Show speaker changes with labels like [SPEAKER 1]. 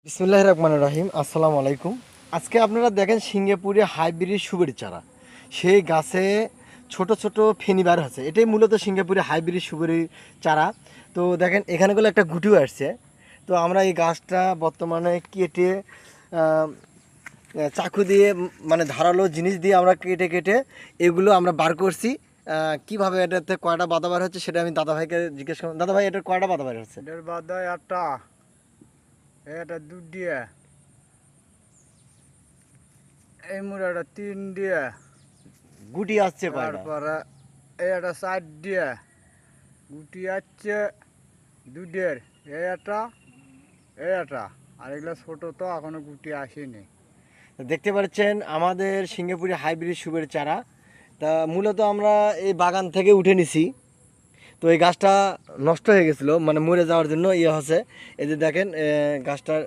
[SPEAKER 1] বিসমিল্লাহির রহমানির রহিম। আসসালামু আলাইকুম। আজকে আপনারা দেখেন সিঙ্গাপুরে হাইব্রিড সুবের চারা, সেই গাছে ছোট ছোট ফেনি বার হচ্ছে। এটাই মূলত সিঙ্গাপুরে হাইব্রিড সুবের চারা। তো দেখেন এখানেগুলো একটা গুটিও আসছে। তো আমরা এই গাছটা বর্তমানে কেটে আহ, চাকু দিয়ে মানে ধারালো জিনিস দিয়ে আমরা কেটে কেটে এগুলো আমরা বার করছি। কিভাবে এটাতে কয়টা বাধা বার হচ্ছে সেটা আমি দাদাভাইকে জিজ্ঞেস করলাম। দাদাভাই, এটার কয়টা বাধা বার হচ্ছে?
[SPEAKER 2] এটার বাদে একটা এটা দুধ দিয়ে এই মুড়াটা তিন দিয়ে
[SPEAKER 1] গুটি আসছে কয়টা?
[SPEAKER 2] তারপরে এটা চার দিয়ে গুটি আসছে দুধের এটা আর এগুলো ছোটো তো এখনো গুটি আসেনি।
[SPEAKER 1] দেখতে পাচ্ছেন আমাদের সিঙ্গাপুরি হাইব্রিড সুবের চারা। তা মূলত আমরা এই বাগান থেকে উঠে নিছি। তো এই গাছটা নষ্ট হয়ে গেছিলো, মানে মরে যাওয়ার জন্য ইয়ে হচ্ছে। এই যে দেখেন গাছটার